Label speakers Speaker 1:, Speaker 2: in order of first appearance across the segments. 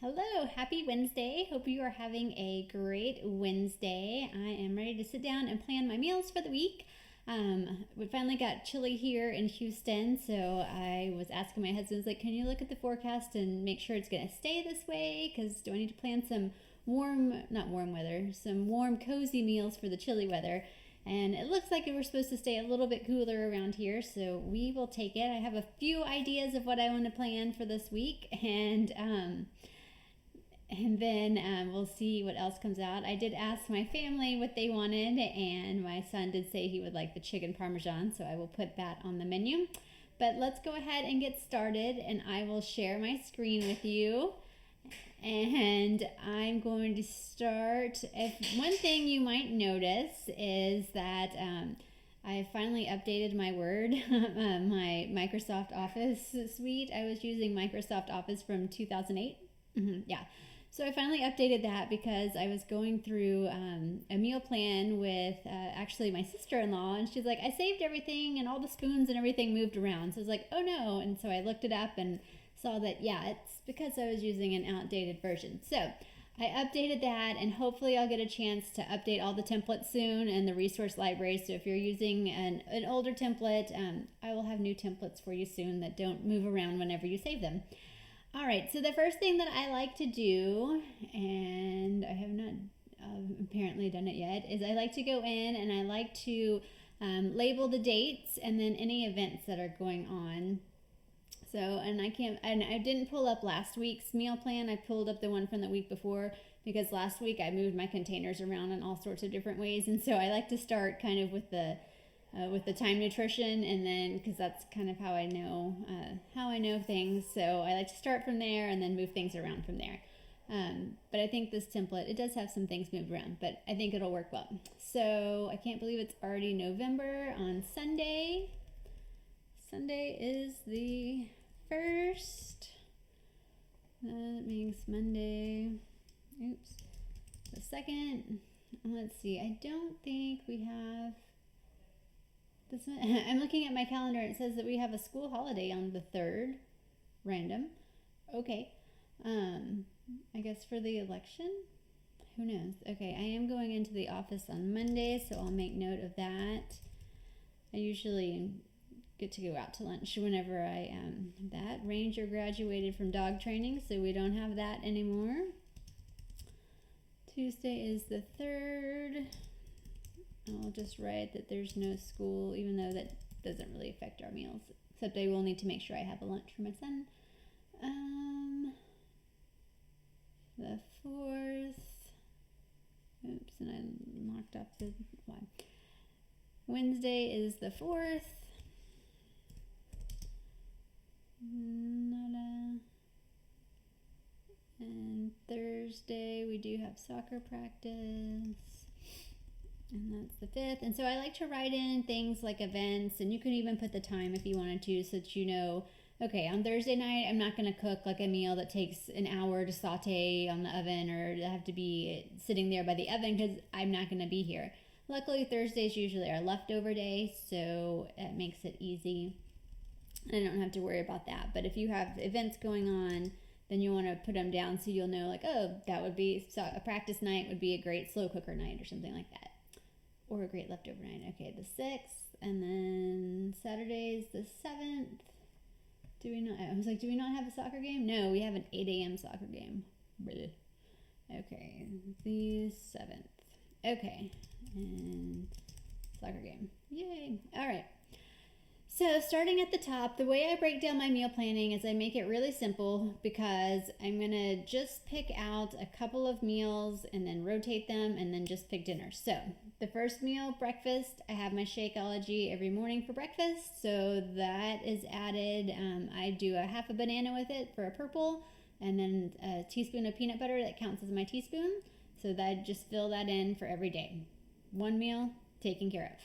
Speaker 1: Hello, happy Wednesday. Hope you are having a great Wednesday. I am ready to sit down and plan my meals for the week. We finally got chilly here in Houston, so I was asking my husband, like, can you look at the forecast and make sure it's going to stay this way? Because do I need to plan some not warm weather, some warm, cozy meals for the chilly weather? And it looks like we're supposed to stay a little bit cooler around here, so we will take it. I have a few ideas of what I want to plan for this week, and then we'll see what else comes out. I did ask my family what they wanted, and my son did say he would like the chicken parmesan, so I will put that on the menu. But let's go ahead and get started, and I will share my screen with you. And I'm going to start. One thing you might notice is that I finally updated my Word, my Microsoft Office suite. I was using Microsoft Office from 2008. Yeah. So I finally updated that because I was going through a meal plan with actually my sister-in-law, and she's like, I saved everything and all the spoons and everything moved around. So I was like, oh no. And so I looked it up and saw that, yeah, it's because I was using an outdated version. So I updated that, and hopefully I'll get a chance to update all the templates soon and the resource library. So if you're using an older template, I will have new templates for you soon that don't move around whenever you save them. All right, so the first thing that I like to do, and I have not apparently done it yet, is I like to go in and I like to label the dates and then any events that are going on. So, and I didn't pull up last week's meal plan. I pulled up the one from the week before because last week I moved my containers around in all sorts of different ways. And so I like to start kind of with the time nutrition, and then because that's kind of how I know things. So I like to start from there and then move things around from there. But I think this template, it does have some things moved around, but I think it'll work well. So I can't believe it's already November on Sunday. Sunday is the 1st. That makes Monday. Oops. The 2nd. Let's see. I don't think we have. I'm looking at my calendar. It says that we have a school holiday on the 3rd. Random. Okay. I guess for the election? Who knows? Okay, I am going into the office on Monday, so I'll make note of that. I usually get to go out to lunch whenever I am. That Ranger graduated from dog training, so we don't have that anymore. Tuesday is the 3rd. I'll just write that there's no school, even though that doesn't really affect our meals, except I will need to make sure I have a lunch for my son. The 4th. Oops, and I locked up the one. Wednesday is the 4th. And Thursday we do have soccer practice. And that's the 5th. And so I like to write in things like events, and you can even put the time if you wanted to, so that you know, okay, on Thursday night, I'm not going to cook like a meal that takes an hour to saute on the oven, or to have to be sitting there by the oven because I'm not going to be here. Luckily, Thursdays usually are leftover day, so it makes it easy. I don't have to worry about that. But if you have events going on, then you want to put them down so you'll know, like, oh, that would be, so a practice night would be a great slow cooker night or something like that. Or a great leftover night. Okay, the 6th, and then Saturday's the 7th. Do we not have a soccer game? No, we have an 8 a.m. soccer game. Okay, the 7th. Okay, and soccer game. Yay. All right. So starting at the top, the way I break down my meal planning is I make it really simple because I'm going to just pick out a couple of meals and then rotate them and then just pick dinner. So the first meal, breakfast, I have my Shakeology every morning for breakfast. So that is added. I do a half a banana with it for a purple, and then a teaspoon of peanut butter that counts as my teaspoon. So that I just fill that in for every day. One meal taken care of.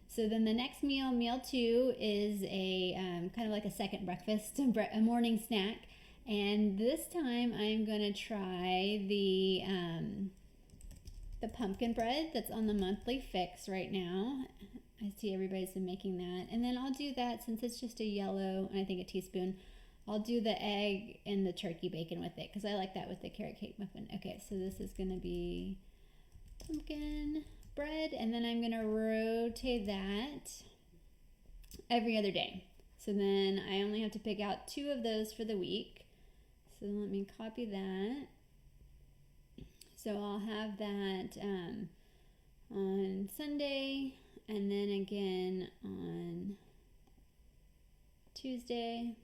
Speaker 1: So then the next meal, meal 2, is a kind of like a second breakfast, a morning snack. And this time I'm going to try the pumpkin bread that's on the monthly fix right now. I see everybody's been making that. And then I'll do that, since it's just a yellow, and I think a teaspoon I'll do the egg and the turkey bacon with it because I like that with the carrot cake muffin. Okay, so this is going to be pumpkin bread, and then I'm going to rotate that every other day. So then I only have to pick out 2 of those for the week. So let me copy that. So I'll have that on Sunday, and then again on Tuesday,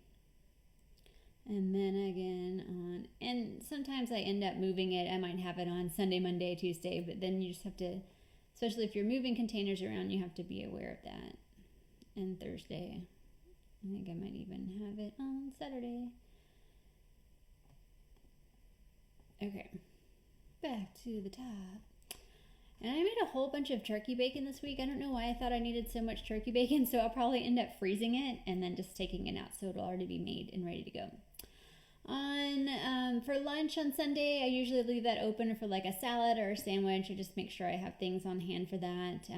Speaker 1: and then again on, and sometimes I end up moving it. I might have it on Sunday, Monday, Tuesday, but then you just have to, especially if you're moving containers around, you have to be aware of that. And Thursday, I think I might even have it on Saturday. Okay, back to the top. And I made a whole bunch of turkey bacon this week. I don't know why I thought I needed so much turkey bacon, so I'll probably end up freezing it and then just taking it out so it'll already be made and ready to go. For lunch on Sunday, I usually leave that open for like a salad or a sandwich, or just make sure I have things on hand for that.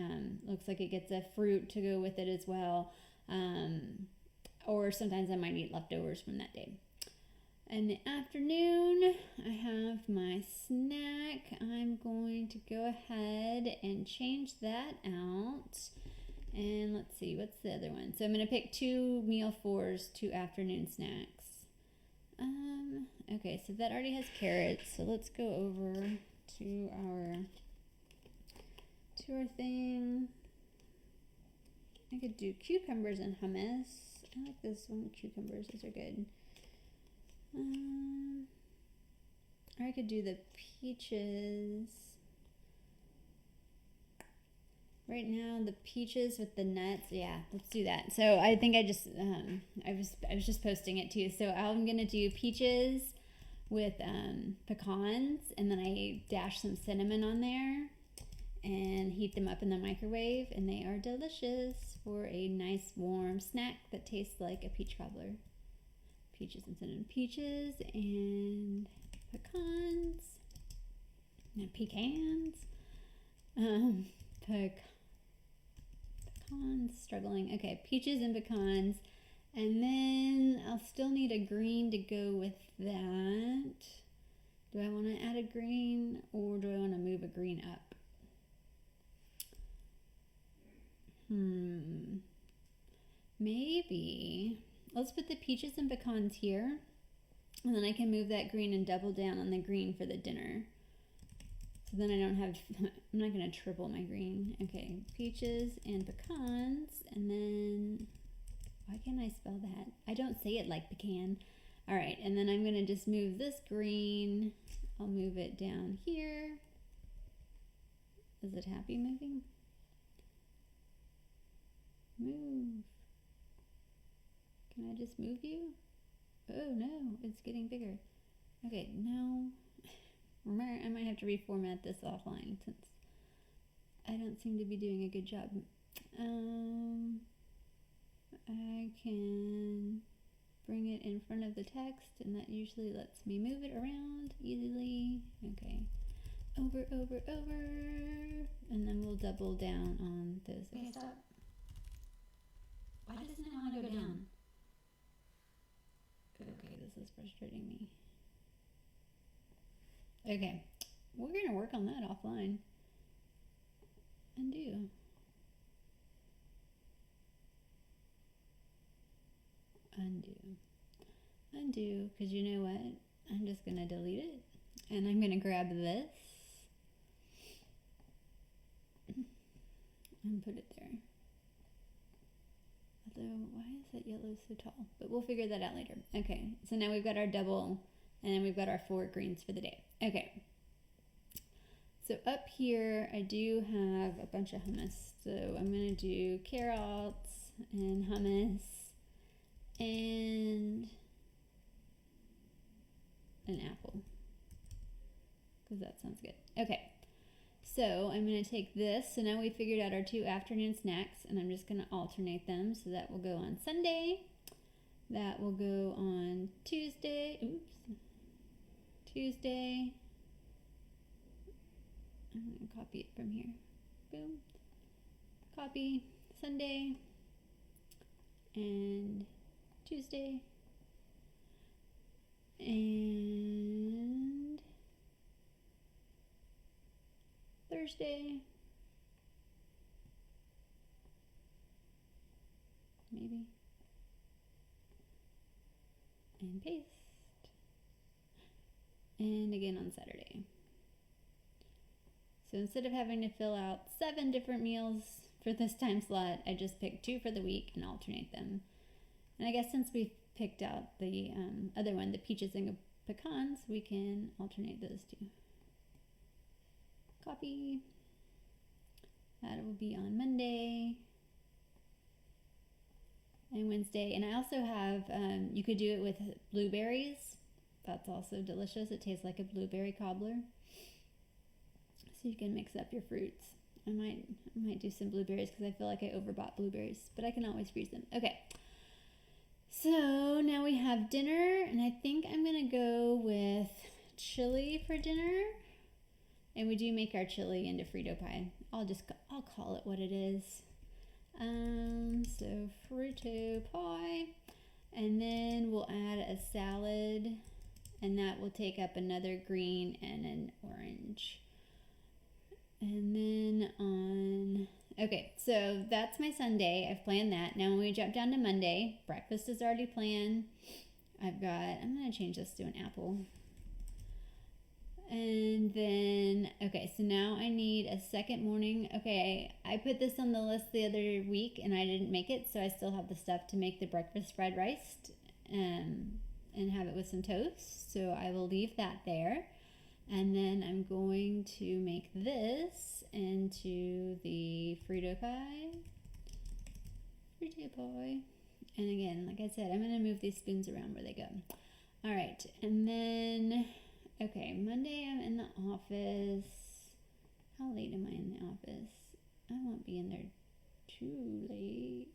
Speaker 1: Looks like it gets a fruit to go with it as well. Or sometimes I might eat leftovers from that day. In the afternoon, I have my snack. I'm going to go ahead and change that out. And let's see, what's the other one? So I'm going to pick 2 meal fours, 2 afternoon snacks. Okay, so that already has carrots. So let's go over to our thing. I could do cucumbers and hummus. I like this one, cucumbers. These are good. Or I could do the peaches. Right now, the peaches with the nuts. Yeah, let's do that. So I think I just I was just posting it too. So I'm gonna do peaches with pecans, and then I dash some cinnamon on there and heat them up in the microwave, and they are delicious for a nice warm snack that tastes like a peach cobbler. Peaches and cinnamon, peaches and pecans, and pecans, pecans, struggling. Okay, peaches and pecans, and then I'll still need a green to go with that. Do I want to add a green, or do I want to move a green up? Maybe. Let's put the peaches and pecans here, and then I can move that green and double down on the green for the dinner. So then I don't have, I'm not going to triple my green. Okay, peaches and pecans, and then, why can't I spell that? I don't say it like pecan. All right, and then I'm going to just move this green. I'll move it down here. Is it happy moving? Move. Can I just move you? Oh no, it's getting bigger. Okay, no. I might have to reformat this offline since I don't seem to be doing a good job. I can bring it in front of the text, and that usually lets me move it around easily. Okay. Over, and then we'll double down on those. Okay, stop. Why doesn't it want to go down? Okay, this is frustrating me. Okay, we're going to work on that offline. Undo. Undo, because you know what? I'm just going to delete it, and I'm going to grab this and put it there. Although, why is that yellow so tall? But we'll figure that out later. Okay, so now we've got our double, and then we've got our 4 greens for the day. Okay, so up here I do have a bunch of hummus. So I'm going to do carrots and hummus and an apple, because that sounds good. Okay. So I'm going to take this. So now we figured out our 2 afternoon snacks, and I'm just going to alternate them. So that will go on Sunday. That will go on Tuesday. Oops. Tuesday. I'm going to copy it from here. Boom. Copy. Sunday. And Tuesday. And Thursday, maybe, and paste, and again on Saturday. So instead of having to fill out 7 different meals for this time slot, I just picked 2 for the week and alternate them. And I guess since we picked out the other one, the peaches and pecans, we can alternate those 2. Copy. That will be on Monday and Wednesday. And I also have, you could do it with blueberries. That's also delicious. It tastes like a blueberry cobbler. So you can mix up your fruits. I might do some blueberries because I feel like I overbought blueberries, but I can always freeze them. Okay. So now we have dinner, and I think I'm gonna go with chili for dinner. And we do make our chili into Frito pie. I'll call it what it is. So Frito pie, and then we'll add a salad, and that will take up another green and an orange. And then okay, so that's my Sunday. I've planned that. Now when we jump down to Monday, breakfast is already planned. I'm gonna change this to an apple. And then, okay, so now I need a second morning. Okay, I put this on the list the other week and I didn't make it, so I still have the stuff to make the breakfast fried rice and have it with some toast. So I will leave that there. And then I'm going to make this into the Frito pie. And again, like I said, I'm going to move these spoons around where they go. All right, and then, okay, Monday I'm in the office. How late am I in the office? I won't be in there too late.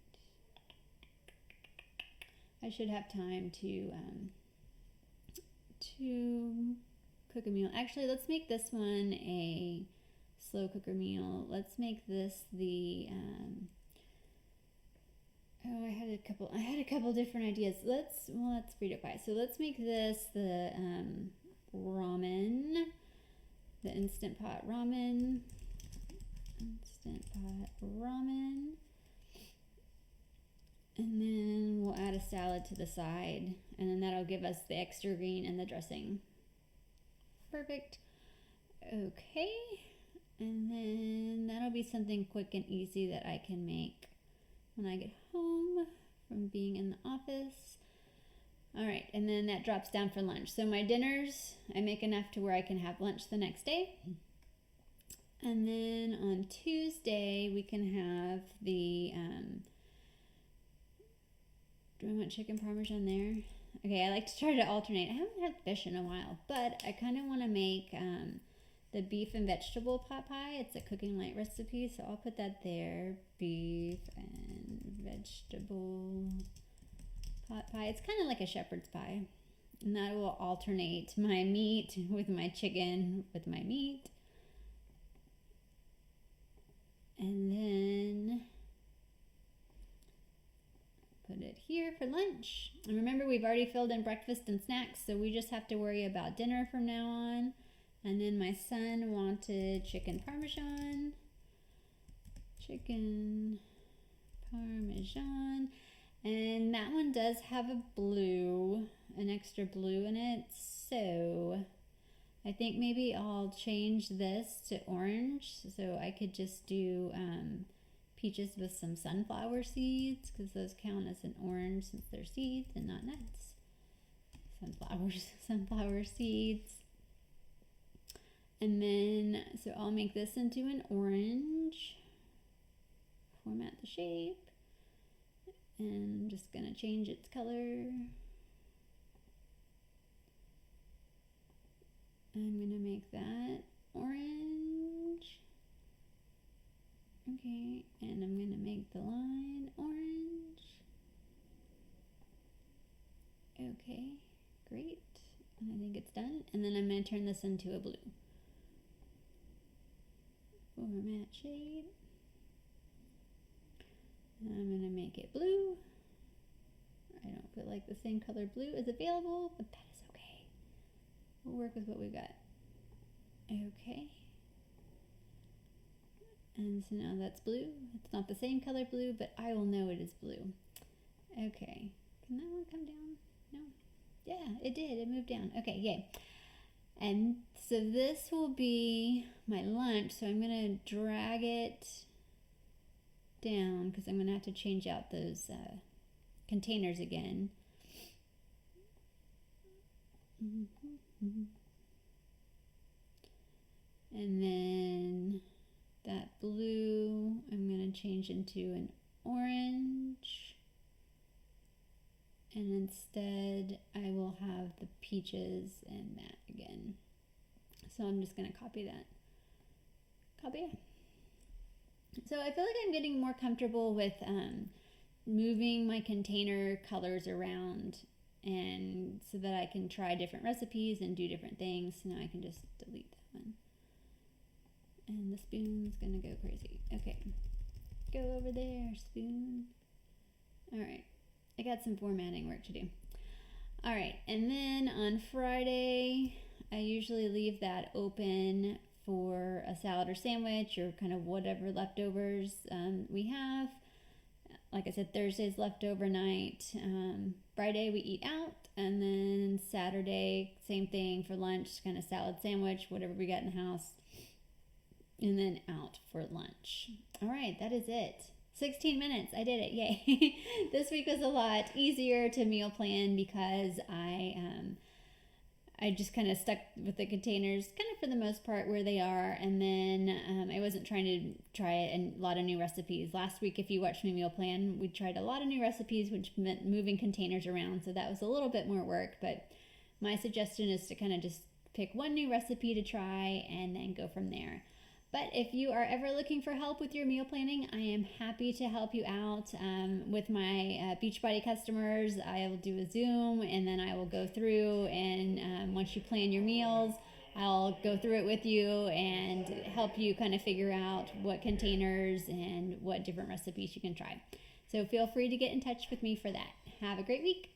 Speaker 1: I should have time to cook a meal. Actually, let's make this one a slow cooker meal. Let's make this the I had a couple different ideas. Let's Frito pie. So let's make this the ramen, the Instant Pot ramen. And then we'll add a salad to the side, and then that'll give us the extra green and the dressing. Perfect. Okay, and then that'll be something quick and easy that I can make when I get home from being in the office. All right, and then that drops down for lunch. So my dinners, I make enough to where I can have lunch the next day. And then on Tuesday, we can have the, do I want chicken parmesan there? Okay, I like to try to alternate. I haven't had fish in a while, but I kind of want to make the beef and vegetable pot pie. It's a Cooking Light recipe, so I'll put that there. Beef and vegetable pot pie. It's kind of like a shepherd's pie. And that will alternate my meat with my chicken with my meat. And then put it here for lunch. And remember, we've already filled in breakfast and snacks, so we just have to worry about dinner from now on. And then my son wanted chicken parmesan. And that one does have an extra blue in it. So I think maybe I'll change this to orange, so I could just do peaches with some sunflower seeds, because those count as an orange since they're seeds and not nuts. Sunflower seeds. And then, so I'll make this into an orange, format the shape, and I'm just gonna change its color. I'm gonna make that orange. Okay, and I'm gonna make the line orange. Okay, great. And I think it's done. And then I'm gonna turn this into a blue. Format shade. And I'm gonna make it blue. I don't feel like the same color blue is available, but that is okay. We'll work with what we've got. Okay. And so now that's blue. It's not the same color blue, but I will know it is blue. Okay. Can that one come down? No. Yeah, it did. It moved down. Okay, yay. And so this will be my lunch. So I'm going to drag it down because I'm going to have to change out those containers again. And then that blue I'm going to change into an orange. And instead I will have the peaches and that again. So I'm just going to copy that. Copy. So I feel like I'm getting more comfortable with moving my container colors around, and so that I can try different recipes and do different things. So now I can just delete that one. And the spoon's gonna go crazy. Okay, go over there, spoon. All right, I got some formatting work to do. All right, and then on Friday, I usually leave that open for a salad or sandwich or kind of whatever leftovers we have. Like I said, Thursday's leftover night. Friday we eat out, and then Saturday, same thing for lunch, kind of salad sandwich, whatever we got in the house, and then out for lunch. All right, that is it. 16 minutes, I did it, yay. This week was a lot easier to meal plan because I just kind of stuck with the containers kind of for the most part where they are, and then I wasn't trying to try a lot of new recipes. Last week, if you watched my meal plan, we tried a lot of new recipes, which meant moving containers around, so that was a little bit more work, but my suggestion is to kind of just pick one new recipe to try and then go from there. But if you are ever looking for help with your meal planning, I am happy to help you out. With my Beachbody customers, I will do a Zoom, and then I will go through, and once you plan your meals, I'll go through it with you and help you kind of figure out what containers and what different recipes you can try. So feel free to get in touch with me for that. Have a great week.